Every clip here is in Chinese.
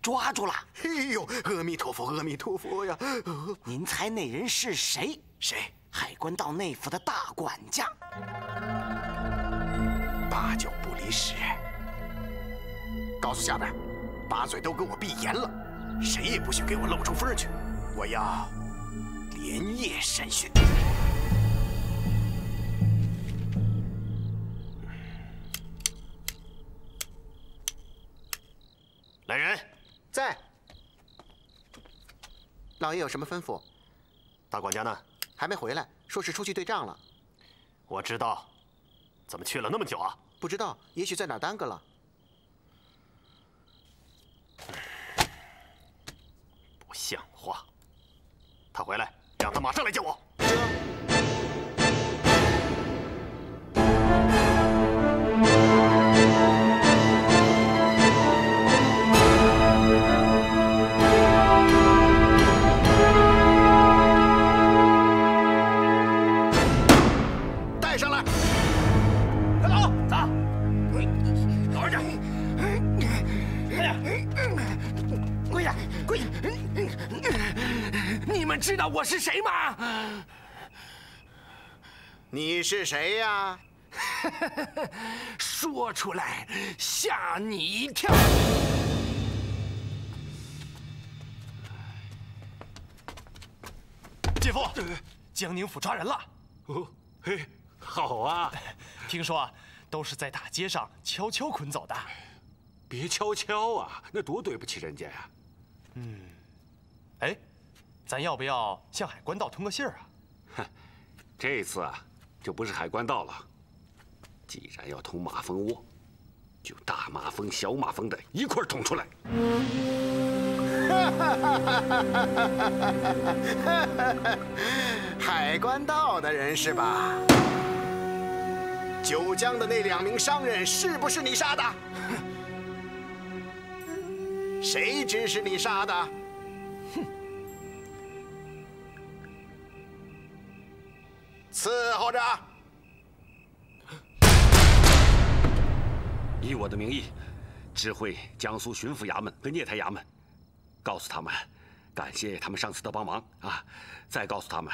抓住了！哎呦，阿弥陀佛，阿弥陀佛呀！您猜那人是谁？谁？海关道内府的大管家。八九不离十。告诉下边，把嘴都给我闭严了，谁也不许给我露出风去。我要连夜审讯。来人！ 在。老爷有什么吩咐？大管家呢？还没回来，说是出去对账了。我知道，怎么去了那么久啊？不知道，也许在哪儿耽搁了。不像话！他回来，让他马上来见我。知道我是谁吗？你是谁呀？说出来吓你一跳。姐夫，江宁府抓人了。哦，嘿，好啊！听说啊，都是在大街上悄悄捆走的。别悄悄啊，那多对不起人家呀。哎。 咱要不要向海关道通个信儿啊？哼，这次啊，就不是海关道了。既然要通马蜂窝，就大马蜂、小马蜂的一块儿捅出来。海关道的人是吧？九江的那2名商人是不是你杀的？谁指使你杀的？ 伺候着！以我的名义，知会江苏巡抚衙门和聂台衙门，告诉他们，感谢他们上次的帮忙啊！再告诉他们，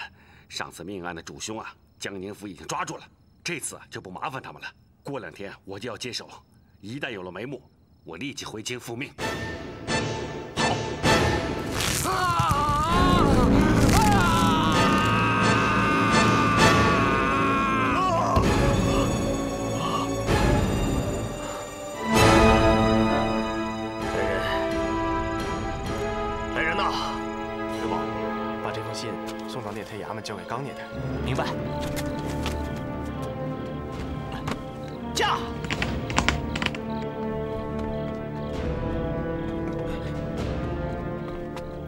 上次命案的主凶啊，江宁府已经抓住了，这次就不麻烦他们了。过2天我就要接手，一旦有了眉目，我立即回京复命。好。送到聂台衙门，交给刚聂台。明白。驾！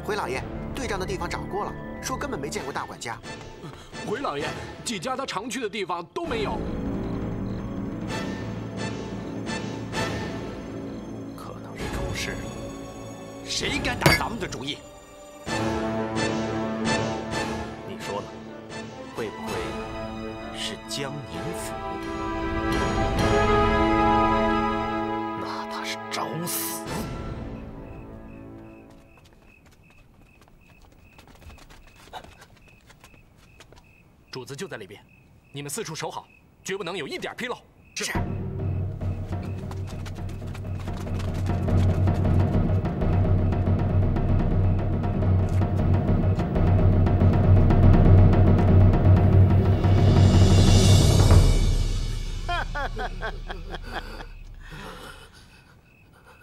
回老爷，对账的地方找过了，说根本没见过大管家。回老爷，几家他常去的地方都没有。可能是出事了。谁敢打咱们的主意？ 会不会是江宁府？那他是找死！主子就在里边，你们四处守好，绝不能有一点纰漏。是。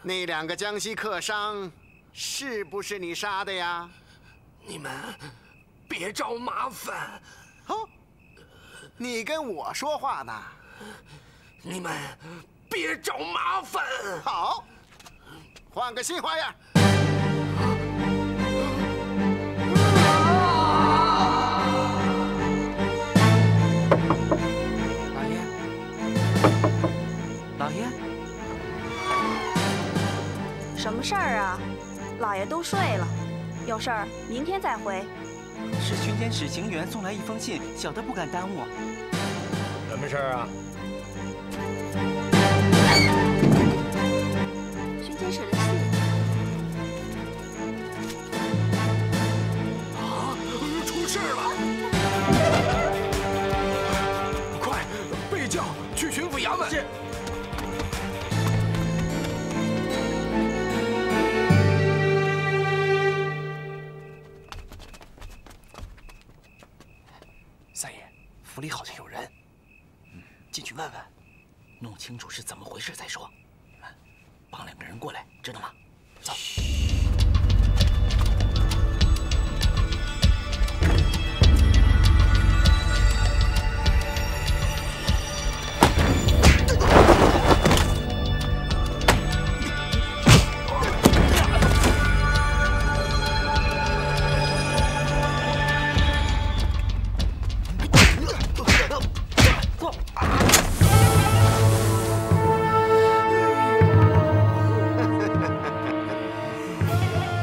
那2个江西客商是不是你杀的呀？你们别找麻烦。哦，你跟我说话呢？你们别找麻烦。好，换个新花样。老爷，老爷，什么事儿啊？老爷都睡了，有事儿明天再回。是巡检使刑员送来一封信，小的不敢耽误。什么事儿啊？巡检使的信。啊！出事了！快，备轿去巡抚衙门。是。三爷，府里好像有人，进去问问，弄清楚是怎么回事再说。帮2个人过来，知道吗？走。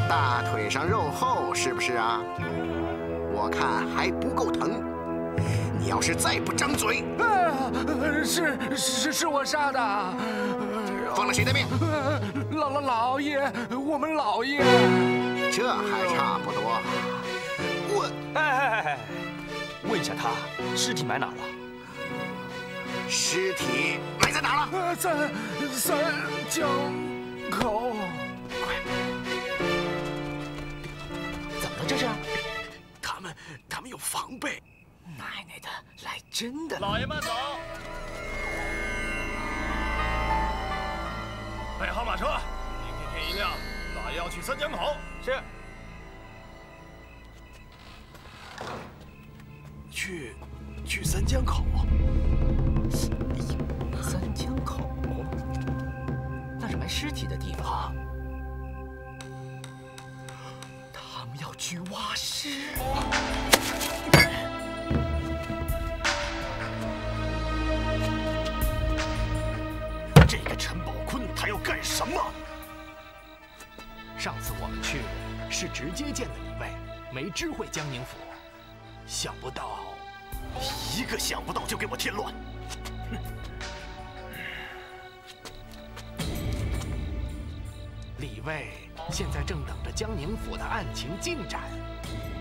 大腿上肉厚是不是啊？我看还不够疼。你要是再不张嘴，是我杀的。放了谁的命？老爷，我们老爷。这还差不多。哎，问一下他，尸体埋哪儿了？尸体埋在哪了？三江口。怎么了这是？他们有防备。奶奶的，来真的！老爷慢走。备好马车，明天天一亮，老爷要去三江口。是。去三江口。三江口，那是埋尸体的地方。他们要去挖尸。这个陈宝坤他要干什么？上次我们去是直接见的李卫，没知会江宁府，想不到，一个想不到就给我添乱。李卫现在正等着江宁府的案情进展，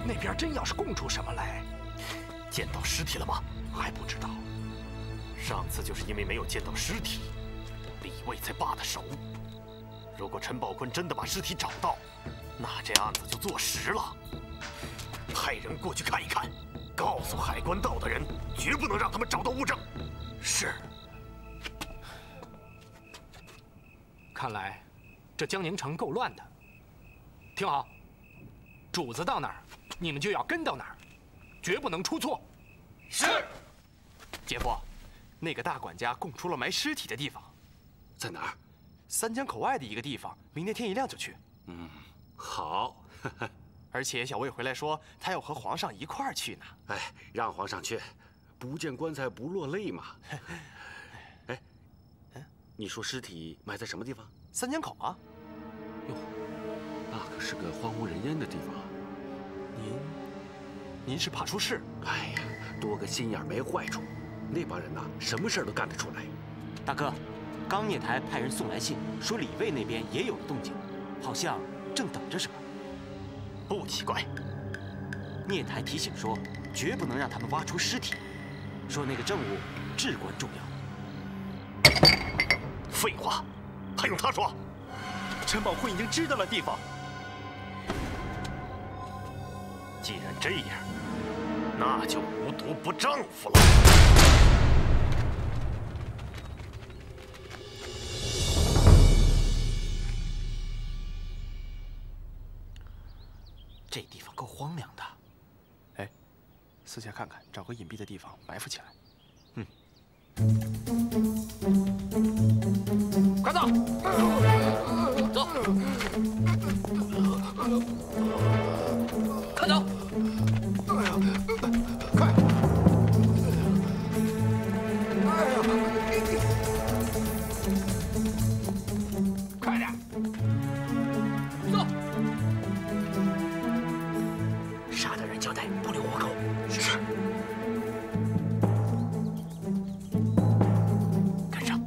那边真要是供出什么来，见到尸体了吗？还不知道。上次就是因为没有见到尸体，李卫才罢的手。如果陈宝坤真的把尸体找到，那这案子就坐实了。派人过去看一看，告诉海关道的人，绝不能让他们找到物证。是。看来这江宁城够乱的。听好，主子到哪儿，你们就要跟到哪儿，绝不能出错。是。姐夫，那个大管家供出了埋尸体的地方，在哪儿？三江口外的一个地方，明天天一亮就去。好。而且小魏回来说，他要和皇上一块儿去呢。哎，让皇上去，不见棺材不落泪嘛。哎，你说尸体埋在什么地方？三江口啊。哟，那可是个荒无人烟的地方。您是怕出事？哎呀，多个心眼没坏处。那帮人呐，什么事儿都干得出来。大哥，刚聂台派人送来信，说李卫那边也有了动静，好像正等着什么。不奇怪。聂台提醒说，绝不能让他们挖出尸体，说那个证物至关重要。废话，还用他说？陈宝坤已经知道了地方。既然这样，那就无毒不丈夫了。这地方够荒凉的。哎，私下看看，找个隐蔽的地方埋伏起来。快走！走！快走！快！快点！走！杀的人交代，不留活口。是。跟上。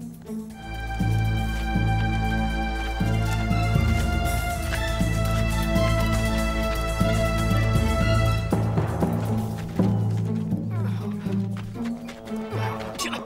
起来！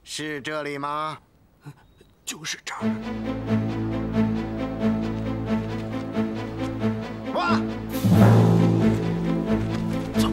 是这里吗？就是这儿。哇！走。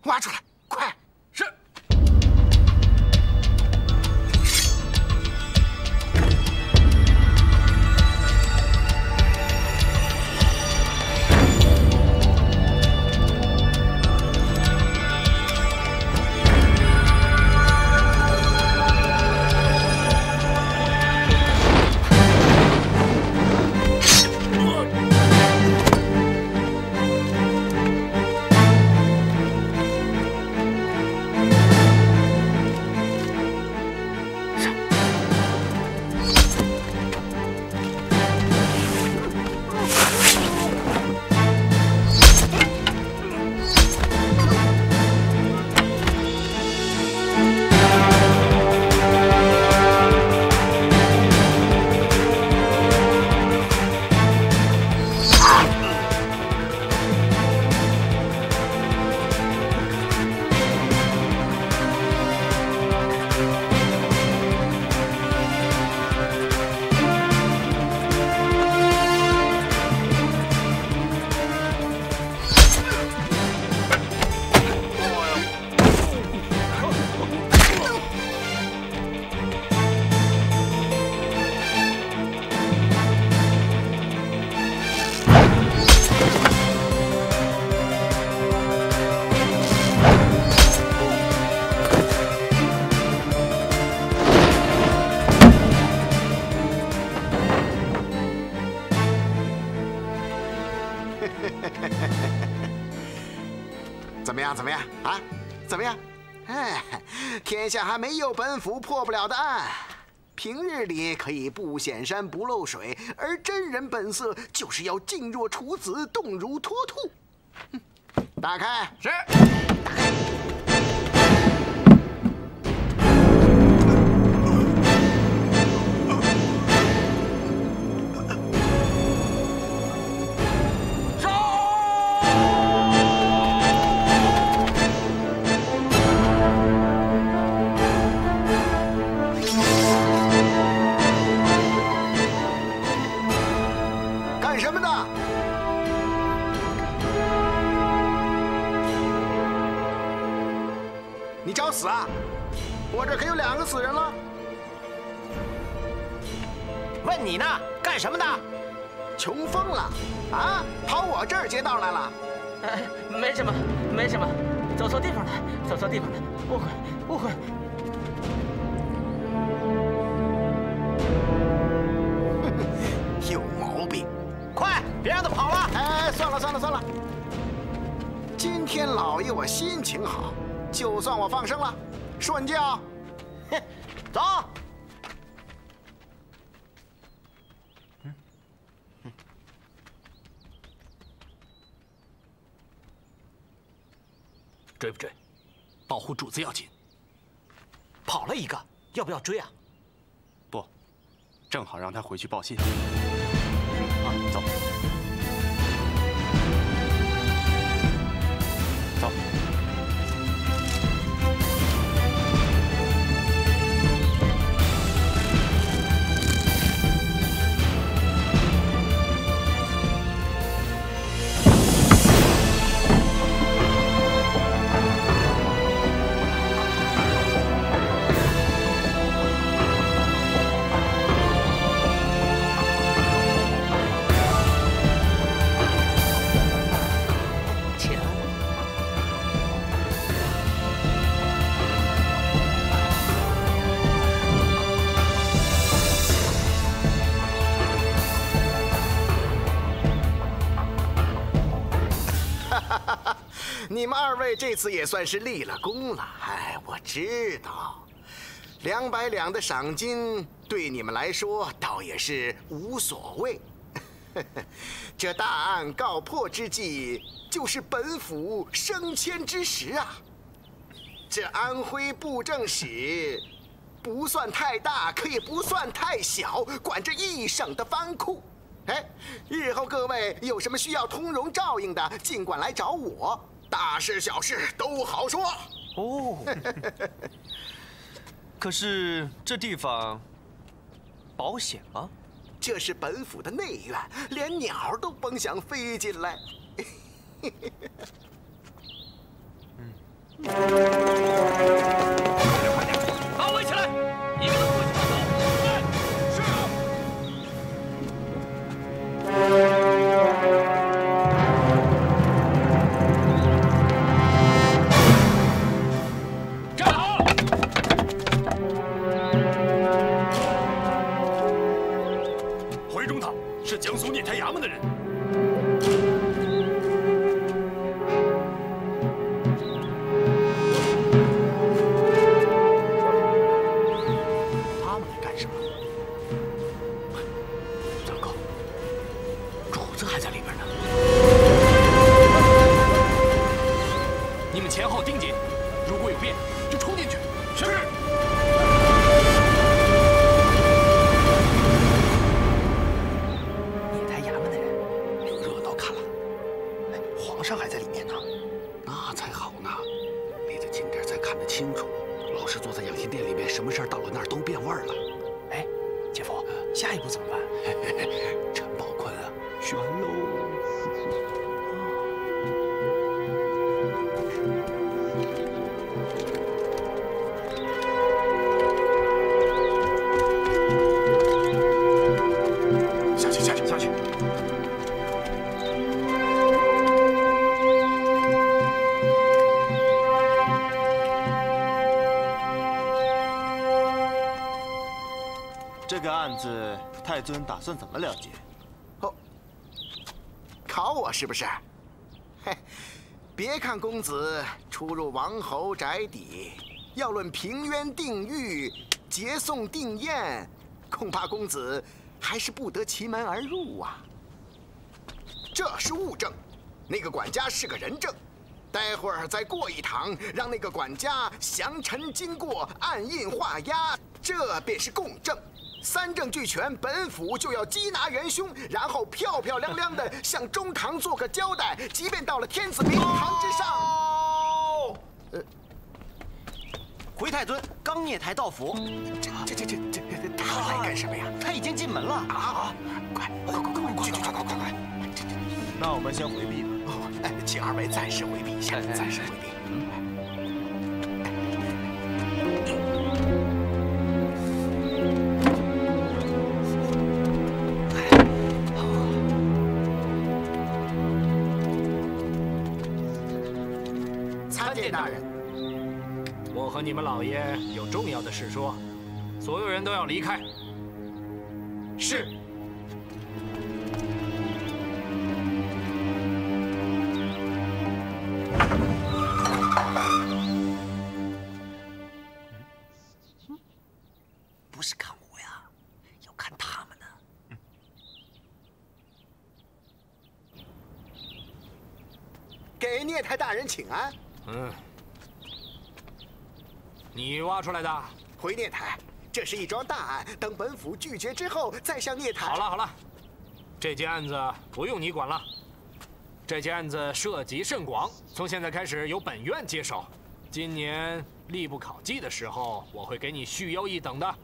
挖出来，快！是。怎么样？怎么样啊？怎么样？哎，天下还没有本府破不了的案。平日里可以不显山不漏水，而真人本色就是要静若处子，动如脱兔。打开。是。你找死啊！我这可有2个死人了。问你呢，干什么的？穷疯了啊！跑我这儿劫道来了？没什么，没什么，走错地方了，走错地方了，误会，误会。有毛病！快，别让他跑了！哎，算了算了算了。今天老爷我心情好。就算我放生了，顺教。哼，走。追不追？保护主子要紧。跑了一个，要不要追啊？不，正好让他回去报信。啊，走。走。你们2位这次也算是立了功了。哎，我知道，200两的赏金对你们来说倒也是无所谓。这大案告破之际，就是本府升迁之时啊。这安徽布政使不算太大，可也不算太小，管着1省的藩库。哎，日后各位有什么需要通融照应的，尽管来找我。大事小事都好说。哦。可是这地方保险吗？这是本府的内院，连鸟都甭想飞进来。快点，包围起来！一个都不许放走。是啊。站好！回中他是江苏聂台衙门的人。这个案子，太尊打算怎么了结？哦，考我是不是？嘿，别看公子出入王侯宅邸，要论平冤定狱、结送定宴，恐怕公子还是不得其门而入啊。这是物证，那个管家是个人证。待会儿再过一堂，让那个管家详陈经过，按印画押，这便是供证。三证俱全，本府就要缉拿元凶，然后漂漂亮亮的向中堂做个交代。即便到了天子明堂之上，回太尊刚蹑台到府，这他来干什么呀？他已经进门了啊！快！那我们先回避吧。请二位暂时回避一下，暂时回避。参见大人，我和你们老爷有重要的事说，所有人都要离开。是。不是看我呀，要看他们呢。给聂台大人请安。你挖出来的？回聂台，这是一桩大案，等本府拒绝之后，再向聂台。好了，这件案子不用你管了。这件案子涉及甚广，从现在开始由本院接手。今年吏部考绩的时候，我会给你续优一等的。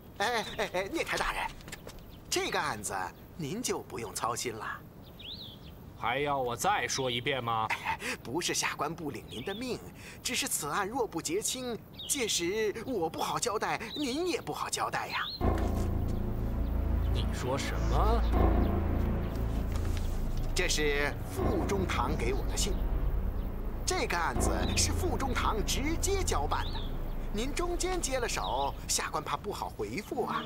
聂台大人，这个案子您就不用操心了。还要我再说一遍吗？不是下官不领您的命，只是此案若不结清，届时我不好交代，您也不好交代呀。你说什么？这是副中堂给我的信。这个案子是副中堂直接交办的。您中间接了手，下官怕不好回复啊。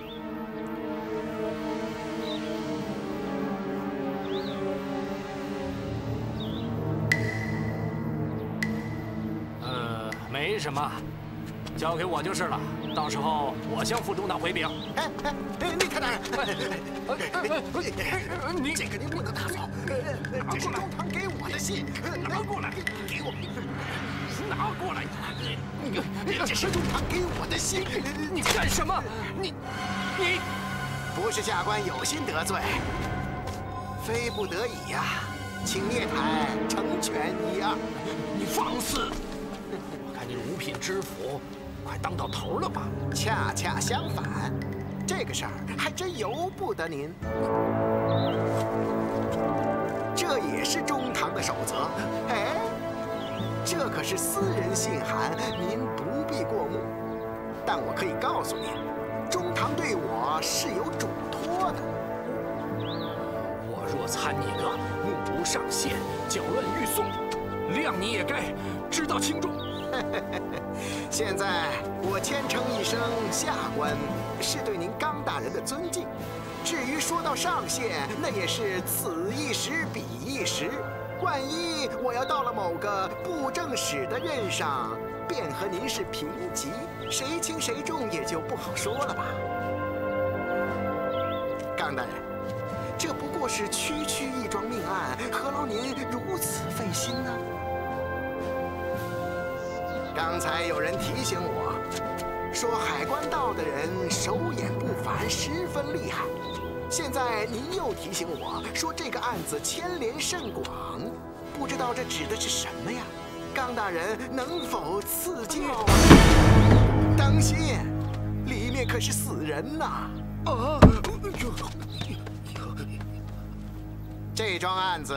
没什么，交给我就是了。到时候我向副中堂回禀。聂台大人，你这个您不能拿走，这是中堂给我的信，拿过来，给我。拿过来！这是中堂给我的信，你干什么？你不是下官有心得罪，非不得已呀，请聂台成全一二。你放肆！我看你五品知府，快当到头了吧？恰恰相反，这个事儿还真由不得您。这也是中堂的守则。这可是私人信函，您不必过目。但我可以告诉您，中堂对我是有嘱托的。我若参你个目无上限、搅乱狱讼，谅你也该知道轻重。现在我谦称一声下官，是对您刚大人的尊敬。至于说到上限，那也是此一时彼一时。万一我要到了某个布政使的任上，便和您是平级，谁轻谁重也就不好说了吧。刚大人，这不过是区一桩命案，何劳您如此费心呢？刚才有人提醒我，说海关道的人手眼不凡，十分厉害。现在您又提醒我说这个案子牵连甚广，不知道这指的是什么呀？刚大人能否赐教？当心，里面可是死人呐！这桩案子，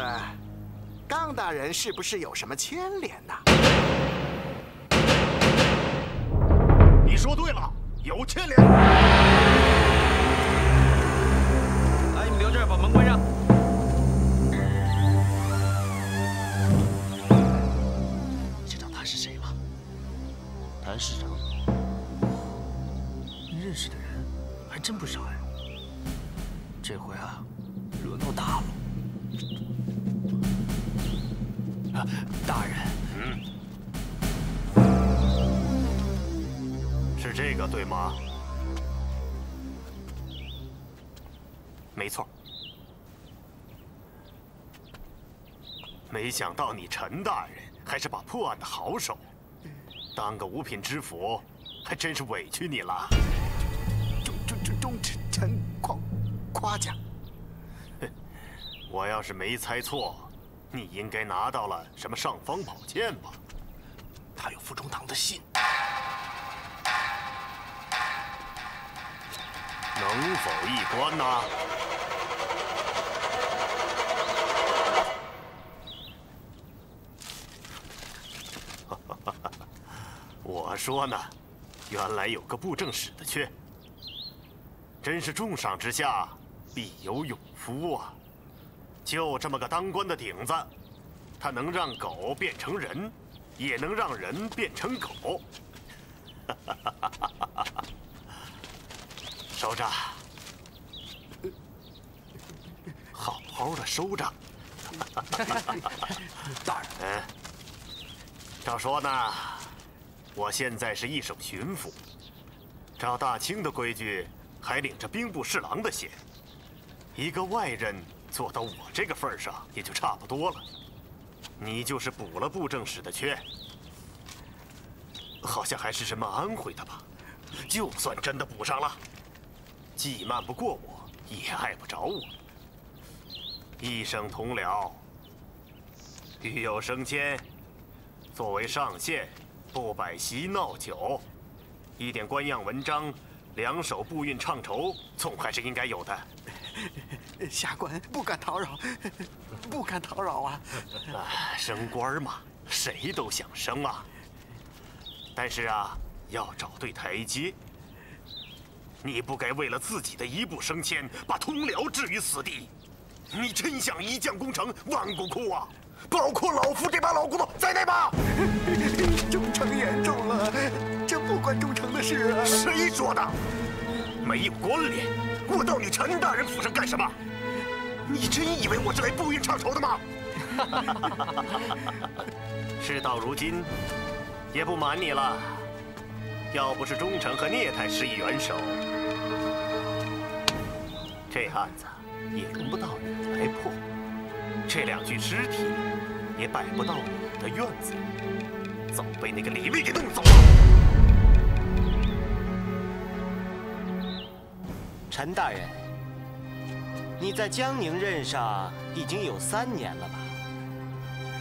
刚大人是不是有什么牵连呢？你说对了，有牵连。来，你们留这儿，把门关上。知道他是谁吗？谭市长。认识的人还真不少呀。这回啊，惹闹大了。大人，是这个对吗？没错。没想到你陈大人还是把破案的好手，当个五品知府，还真是委屈你了。忠臣夸奖。我要是没猜错，你应该拿到了什么尚方宝剑吧？他有傅中堂的信，能否一观呢？我说呢，原来有个布政使的缺，真是重赏之下必有勇夫啊！就这么个当官的顶子，他能让狗变成人，也能让人变成狗。收着，好好的收着。大人，照说呢，我现在是一省巡抚，照大清的规矩，还领着兵部侍郎的衔。一个外人做到我这个份上，也就差不多了。你就是补了布政使的缺，好像还是什么安徽的吧？就算真的补上了，既瞒不过我，也碍不着我。一省同僚，遇有升迁，作为上县，不摆席闹酒，一点官样文章，两手步韵唱酬，总还是应该有的。下官不敢叨扰，不敢叨扰啊！升官嘛，谁都想升啊。但是啊，要找对台阶。你不该为了自己的一步升迁，把同僚置于死地。你真想一将功成万骨枯啊！包括老夫这把老骨头在内吧？忠诚严重了，这不关忠诚的事啊！谁说的？没有官联，我到你陈大人府上干什么？你真以为我是来步韵唱酬的吗？事到如今，也不瞒你了，要不是忠诚和聂太施以援手，这案子也轮不到你来破，这两具尸体也摆不到你的院子，早被那个李卫给弄走了。陈大人，你在江宁任上已经有3年了吧？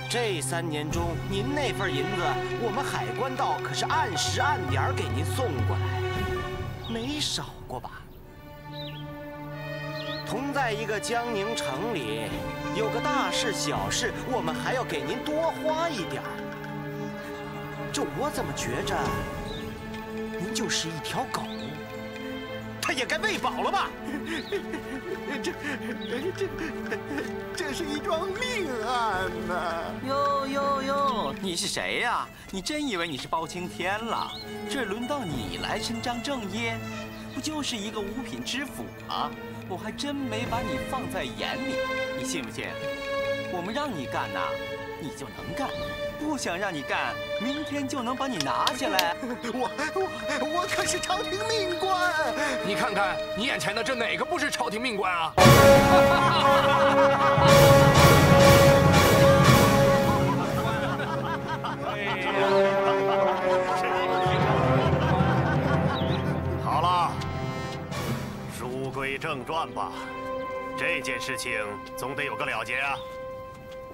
这3年中，您那份银子，我们海关道可是按时按点给您送过来，没少过吧？同在一个江宁城里，有个大事小事，我们还要给您多花一点儿。这我怎么觉着，您就是一条狗？他也该喂饱了吧？这是一桩命案呐！哟，你是谁呀？你真以为你是包青天了？这轮到你来伸张正义？不就是一个五品知府吗？我还真没把你放在眼里。你信不信？我们让你干呐，你就能干；不想让你干，明天就能把你拿下来。我可是朝廷命官。你看看你眼前的这哪个不是朝廷命官啊？好了，书归正传吧。这件事情总得有个了结啊！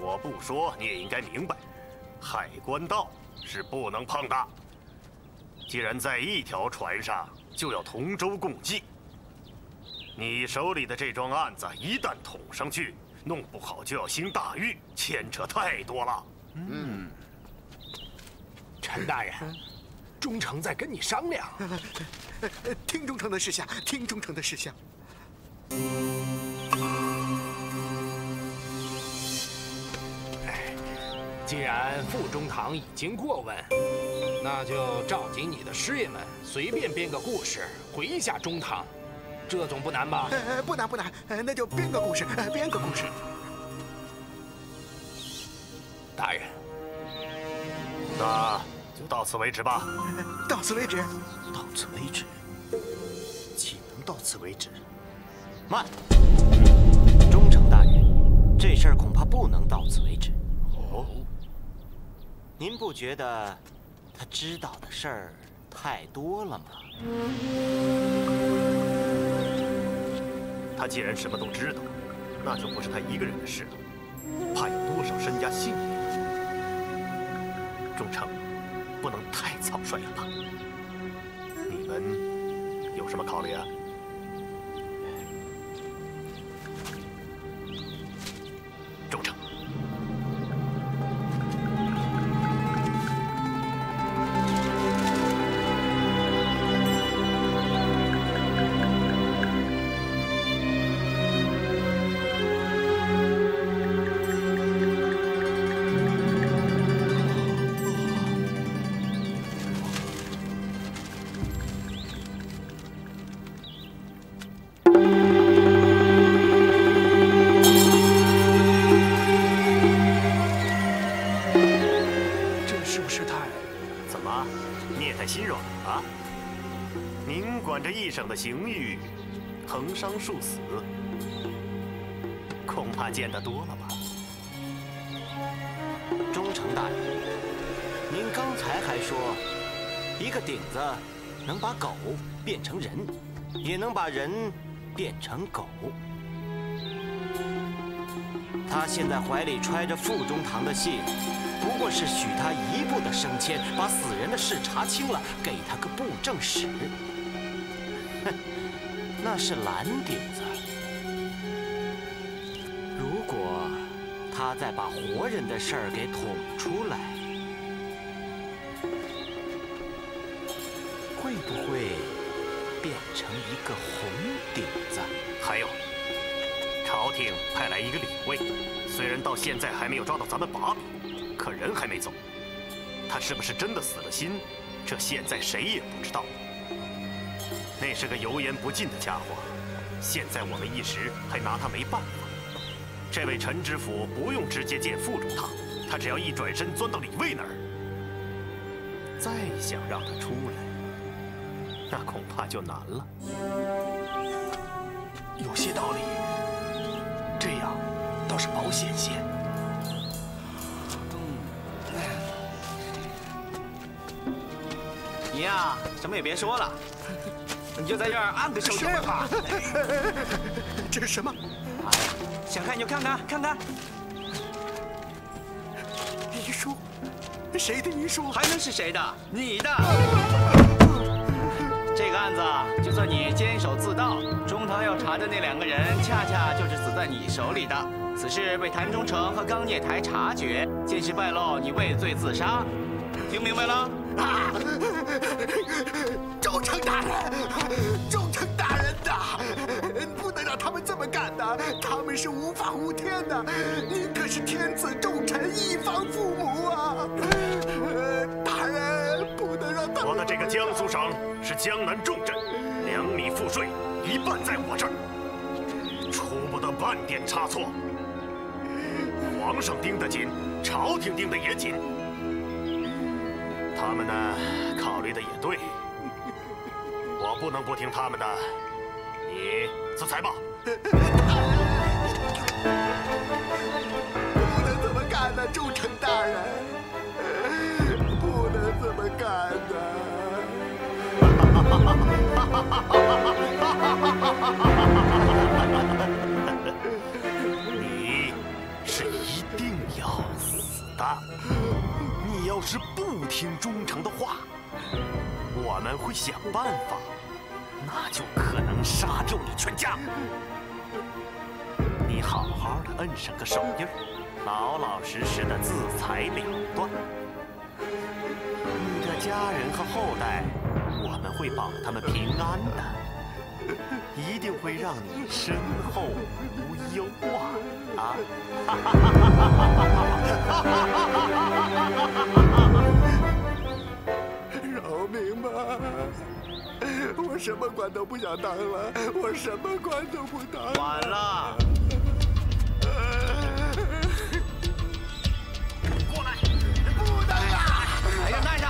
我不说你也应该明白，海关道是不能碰的。既然在一条船上，就要同舟共济。你手里的这桩案子一旦捅上去，弄不好就要兴大狱，牵扯太多了。陈大人，忠诚在跟你商量。听忠诚的事项，听忠诚的事项。既然傅中堂已经过问，那就召集你的师爷们，随便编个故事回一下中堂，这总不难吧？不难，那就编个故事，编个故事。大人。此为止吧。到此为止，到此为止，岂能到此为止？慢，忠诚大人，这事儿恐怕不能到此为止。哦，您不觉得他知道的事儿太多了吗？他既然什么都知道，那就不是他一个人的事了，怕有多少身家性命？忠诚，不能太草率了吧？你们有什么考虑啊？忠诚。一省的刑狱，藤伤树死，恐怕见得多了吧？忠诚大人，您刚才还说，一个顶子能把狗变成人，也能把人变成狗。他现在怀里揣着傅中堂的信，不过是许他一步的升迁，把死人的事查清了，给他个布政使。哼，那是蓝顶子。如果他再把活人的事儿给捅出来，会不会变成一个红顶子？还有，朝廷派来一个李卫，虽然到现在还没有抓到咱们把柄，可人还没走。他是不是真的死了心？这现在谁也不知道。那是个油盐不进的家伙，现在我们一时还拿他没办法。这位陈知府不用直接见副中堂，他只要一转身钻到李卫那儿，再想让他出来，那恐怕就难了。有些道理，这样倒是保险些。你呀，什么也别说了。你就在这儿按个手印吧。这是什么？哎呀，想看就看看，看看。遗书，谁的遗书？还能是谁的？你的。这个案子就算你监守自盗，中堂要查的那2个人，恰恰就是死在你手里的。此事被谭忠诚和冈聂台察觉，届时败露，你畏罪自杀。听明白了？啊！忠诚大人，忠诚大人呐，不能让他们这么干的，他们是无法无天的。您可是天子重臣，一方父母啊！大人不能让他们。我的这个江苏省是江南重镇，2米赋税一半在我这儿，出不得半点差错。皇上盯得紧，朝廷盯得也紧。他们呢，考虑的也对，我不能不听他们的。你自裁吧。不能这么干的，忠诚大人，不能这么干的。你是一定要死的。你要是不听忠诚的话，我们会想办法，那就可能杀掉你全家。你好好的摁上个手印，老老实实的自裁了断。你的家人和后代，我们会保他们平安的，一定会让你身后无忧啊！饶命吧！我什么官都不想当了，我什么官都不当了。晚了。过来，不能啊！把人带上。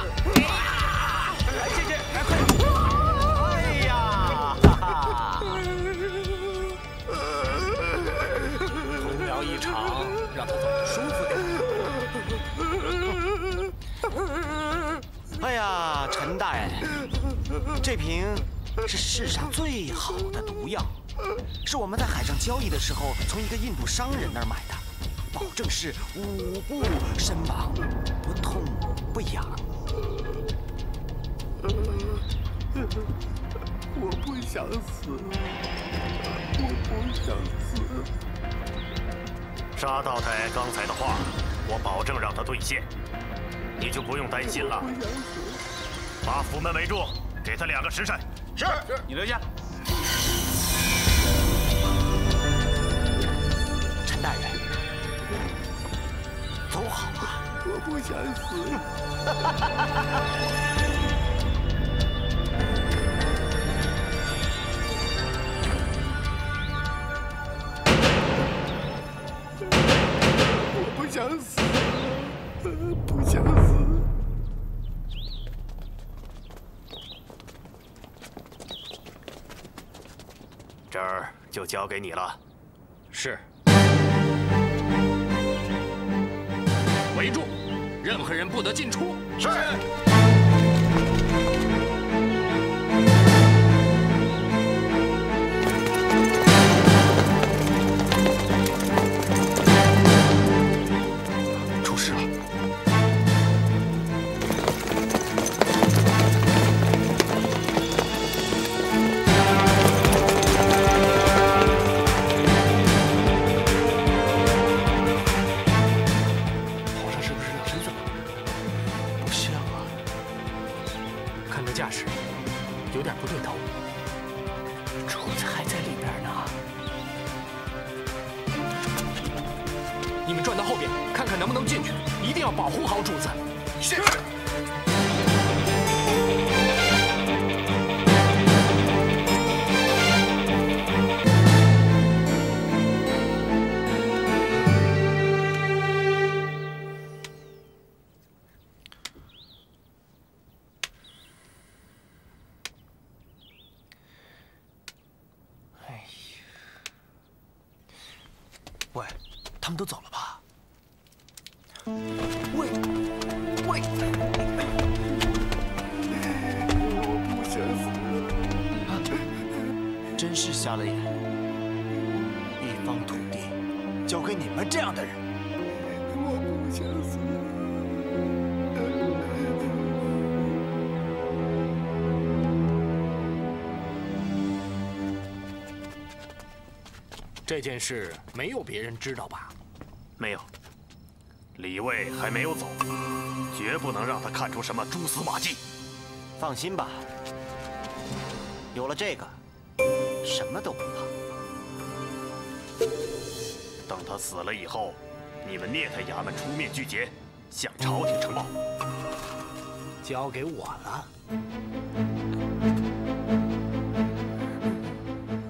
常让他走得舒服点。哎呀，陈大人，这瓶是世上最好的毒药，是我们在海上交易的时候从一个印度商人那儿买的，保证是5步身亡，不痛不痒。我不想死，我不想死。沙道台刚才的话，我保证让他兑现，你就不用担心了。把府门围住，给他2个时辰。是，你留下。陈大人，走好啊！我不想死。我不想死，不想死。这儿就交给你了。是。围住，任何人不得进出。是。出事了。架势有点不对头，主子还在里边呢。你们转到后边，看看能不能进去，一定要保护好主子。是。喂，他们都走了吧？喂，我不想死。真是瞎了眼！一方土地交给你们这样的人，我不想死。这件事没有别人知道吧？没有，李卫还没有走，绝不能让他看出什么蛛丝马迹。放心吧，有了这个，什么都不怕。等他死了以后，你们聂太衙门出面拒绝，向朝廷呈报。交给我了。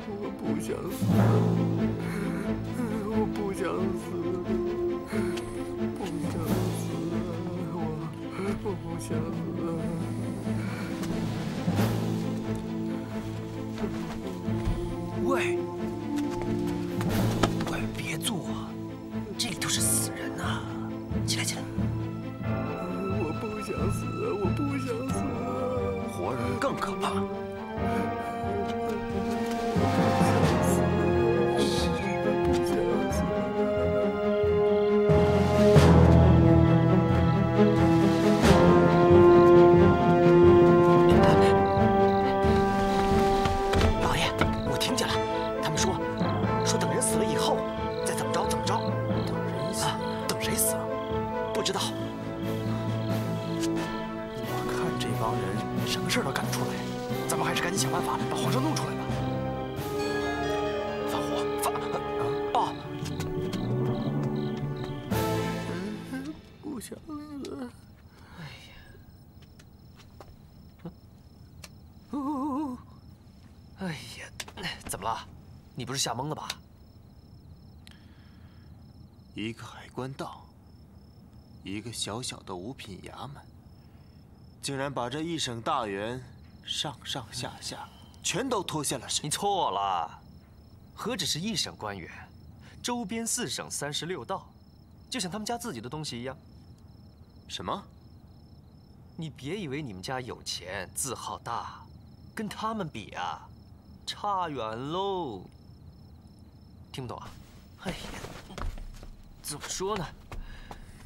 我不想死，我不想死，不想死，我不想死。喂，别坐，这里都是死人呐！起来，起来。我不想死，我不想死。活人更可怕。老爷，我听见了，他们说等人死了以后，再怎么着。等人死？等谁死？不知道。我看这帮人什么事都干得出来，咱们还是赶紧想办法把皇上弄出来吧。放火！哦！不想死。哎呀，怎么了？你不是吓懵了吧？一个海关道，一个小小的五品衙门，竟然把这一省大员上上下下全都拖下了身。你错了，何止是一省官员，周边4省36道，就像他们家自己的东西一样。什么？你别以为你们家有钱、字号大，跟他们比啊，差远喽。听不懂啊？哎呀，怎么说呢？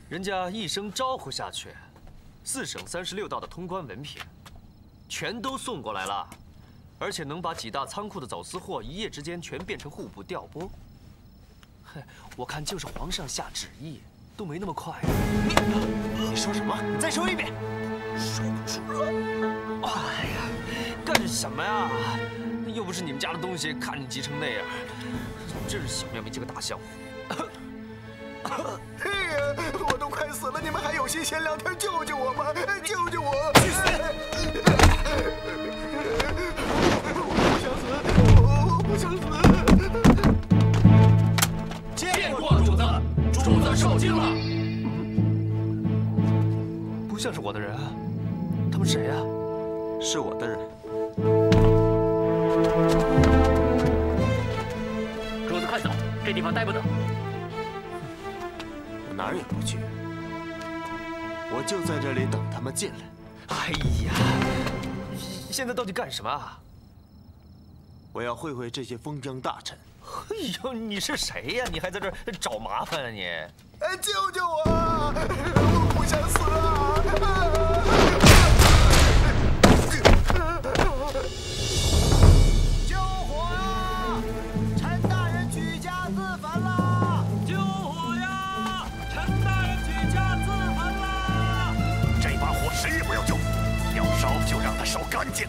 人家一声招呼下去，4省36道的通关文凭，全都送过来了。 而且能把几大仓库的走私货一夜之间全变成户部调拨。哼，我看就是皇上下旨意都没那么快。你说什么？你再说一遍。说不出了。哎呀，干什么呀？又不是你们家的东西，看你急成那样，真是小庙没见过大象。哎呀，我都快死了，你们还有心闲聊天，救救我吧！救救我！去死！ 我不想死！见过主子，主子受惊了。不像是我的人啊，他们谁啊？是我的人。主子快走，这地方待不得。我哪儿也不去，我就在这里等他们进来。哎呀，现在到底干什么啊？ 我要会会这些封疆大臣。哎呦，你是谁呀？你还在这儿找麻烦啊你？救救我！我不想死啊！救火呀！陈大人举家自焚了！救火呀！陈大人举家自焚了！这把火谁也不要救，要烧就让它烧干净。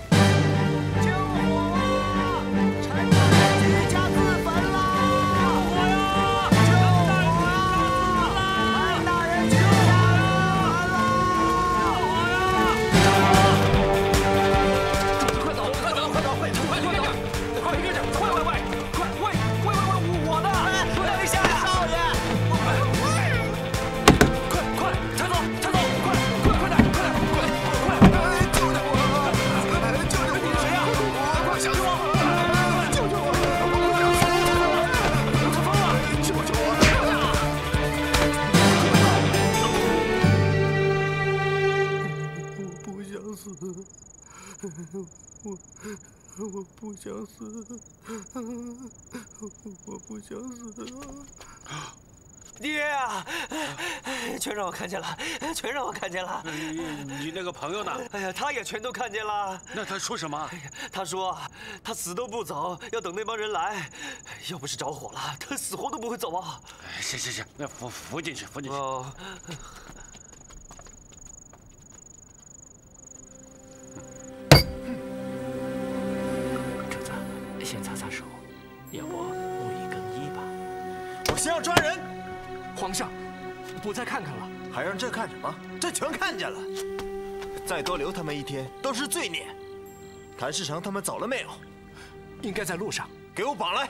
我不想死，我不想死。爹啊！全让我看见了，全让我看见了。你那个朋友呢？哎呀，他也全都看见了。那他说什么？哎呀，他说他死都不走，要等那帮人来。要不是着火了，他死活都不会走啊。行，那扶进去，扶进去。哦。 先擦擦手，要不沐浴更衣吧。我先要抓人。皇上，不再看看了，还让这看什么？这全看见了。再多留他们一天都是罪孽。谭世成他们走了没有？应该在路上。给我绑来。